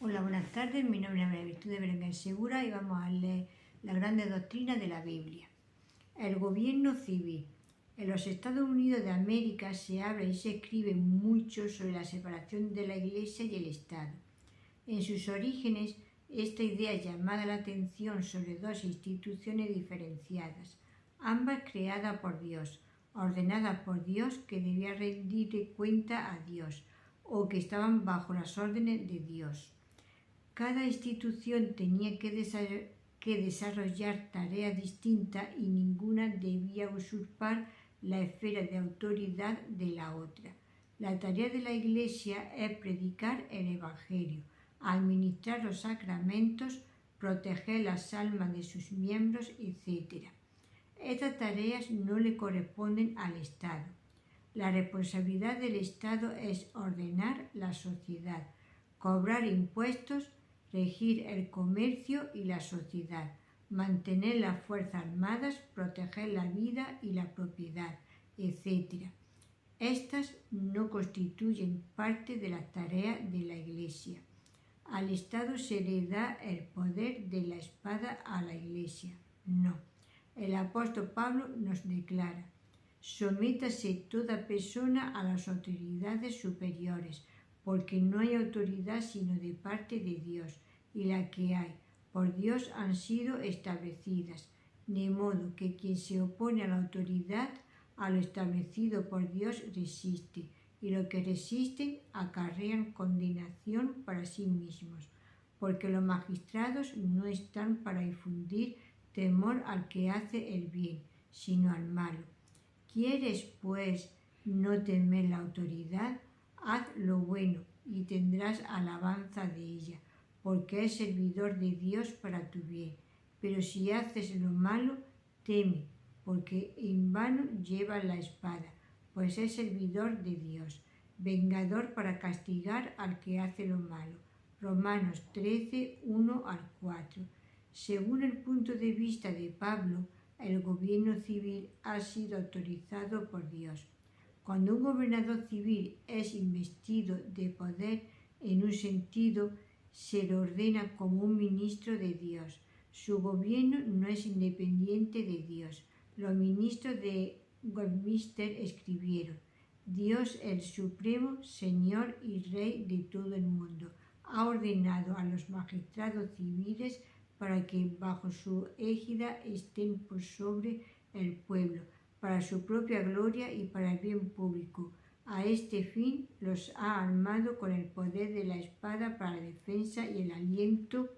Hola, buenas tardes. Mi nombre es María Virtud Berenguer Segura y vamos a leer la grande doctrina de la Biblia. El gobierno civil. En los Estados Unidos de América se habla y se escribe mucho sobre la separación de la Iglesia y el Estado. En sus orígenes, esta idea llamaba la atención sobre dos instituciones diferenciadas, ambas creadas por Dios, ordenadas por Dios, que debían rendirle cuenta a Dios, o que estaban bajo las órdenes de Dios. Cada institución tenía que desarrollar tareas distintas y ninguna debía usurpar la esfera de autoridad de la otra. La tarea de la Iglesia es predicar el Evangelio, administrar los sacramentos, proteger las almas de sus miembros, etc. Estas tareas no le corresponden al Estado. La responsabilidad del Estado es ordenar la sociedad, cobrar impuestos, regir el comercio y la sociedad, mantener las fuerzas armadas, proteger la vida y la propiedad, etc. Estas no constituyen parte de la tarea de la Iglesia. Al Estado se le da el poder de la espada a la Iglesia. No. El apóstol Pablo nos declara: sométase toda persona a las autoridades superiores, porque no hay autoridad sino de parte de Dios, y la que hay, por Dios han sido establecidas, de modo que quien se opone a la autoridad, a lo establecido por Dios, resiste, y los que resisten acarrean condenación para sí mismos, porque los magistrados no están para infundir temor al que hace el bien, sino al malo. ¿Quieres, pues, no temer la autoridad? Haz lo bueno y tendrás alabanza de ella, porque es servidor de Dios para tu bien. Pero si haces lo malo, teme, porque en vano llevas la espada, pues es servidor de Dios, vengador para castigar al que hace lo malo. Romanos 13, 1 al 4. Según el punto de vista de Pablo, el gobierno civil ha sido autorizado por Dios. Cuando un gobernador civil es investido de poder en un sentido, se le ordena como un ministro de Dios. Su gobierno no es independiente de Dios. Los ministros de Westminster escribieron: Dios, el Supremo, Señor y Rey de todo el mundo, ha ordenado a los magistrados civiles para que bajo su égida estén por sobre el pueblo, para su propia gloria y para el bien público. A este fin los ha armado con el poder de la espada para la defensa y el aliento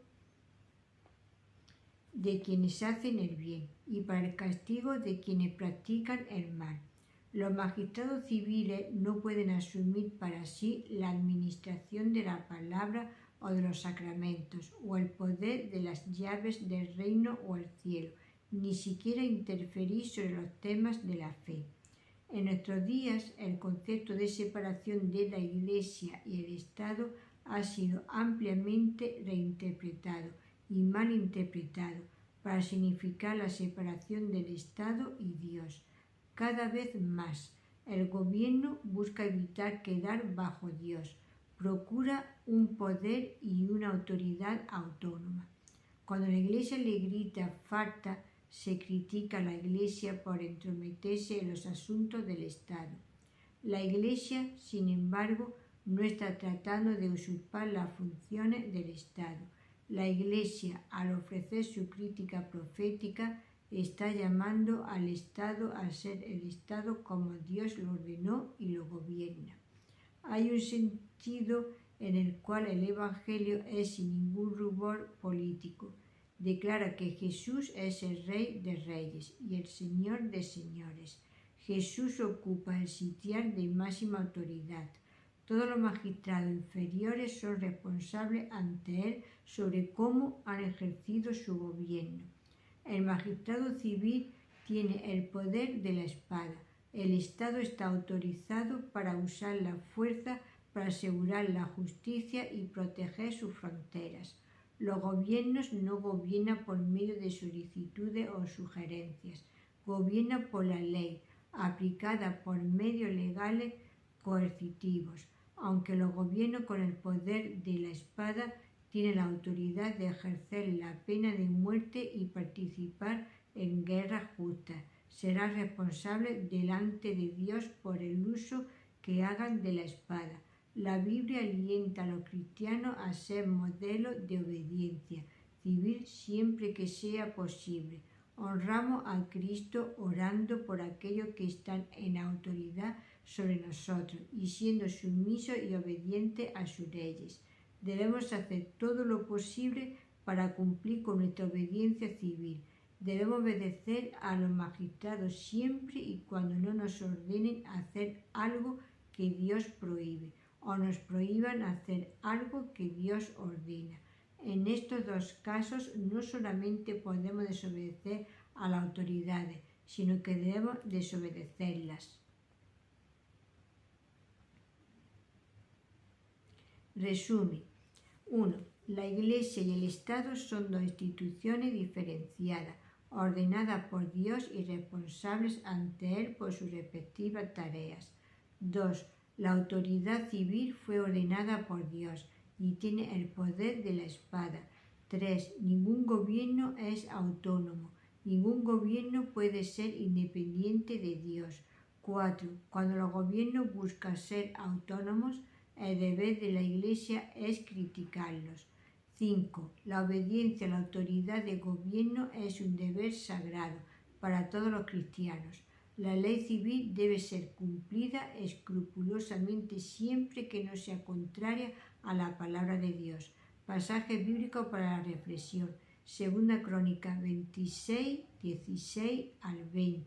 de quienes hacen el bien y para el castigo de quienes practican el mal. Los magistrados civiles no pueden asumir para sí la administración de la palabra o de los sacramentos, o el poder de las llaves del reino o el cielo, ni siquiera interferir sobre los temas de la fe. En nuestros días, el concepto de separación de la Iglesia y el Estado ha sido ampliamente reinterpretado y malinterpretado para significar la separación del Estado y Dios. Cada vez más, el gobierno busca evitar quedar bajo Dios, procura un poder y una autoridad autónoma. Cuando la Iglesia le grita falta, se critica a la Iglesia por entrometerse en los asuntos del Estado. La Iglesia, sin embargo, no está tratando de usurpar las funciones del Estado. La Iglesia, al ofrecer su crítica profética, está llamando al Estado a ser el Estado como Dios lo ordenó y lo gobierna. Hay un sentido en el cual el Evangelio es sin ningún rubor político. Declara que Jesús es el Rey de Reyes y el Señor de Señores. Jesús ocupa el sitial de máxima autoridad. Todos los magistrados inferiores son responsables ante él sobre cómo han ejercido su gobierno. El magistrado civil tiene el poder de la espada. El Estado está autorizado para usar la fuerza para asegurar la justicia y proteger sus fronteras. Los gobiernos no gobiernan por medio de solicitudes o sugerencias, gobiernan por la ley, aplicada por medios legales coercitivos, aunque los gobiernos con el poder de la espada tiene la autoridad de ejercer la pena de muerte y participar en guerras justas. Será responsable delante de Dios por el uso que hagan de la espada. La Biblia alienta a los cristianos a ser modelos de obediencia civil siempre que sea posible. Honramos a Cristo orando por aquellos que están en autoridad sobre nosotros y siendo sumisos y obedientes a sus leyes. Debemos hacer todo lo posible para cumplir con nuestra obediencia civil. Debemos obedecer a los magistrados siempre y cuando no nos ordenen hacer algo que Dios prohíbe o nos prohíban hacer algo que Dios ordena. En estos dos casos no solamente podemos desobedecer a las autoridades, sino que debemos desobedecerlas. Resumen. 1. La Iglesia y el Estado son dos instituciones diferenciadas, ordenadas por Dios y responsables ante Él por sus respectivas tareas. 2. La autoridad civil fue ordenada por Dios y tiene el poder de la espada. 3. Ningún gobierno es autónomo. Ningún gobierno puede ser independiente de Dios. 4. Cuando los gobiernos buscan ser autónomos, el deber de la Iglesia es criticarlos. 5. La obediencia a la autoridad de gobierno es un deber sagrado para todos los cristianos. La ley civil debe ser cumplida escrupulosamente siempre que no sea contraria a la palabra de Dios. Pasaje bíblico para la reflexión. 2 Crónicas 26, 16 al 20.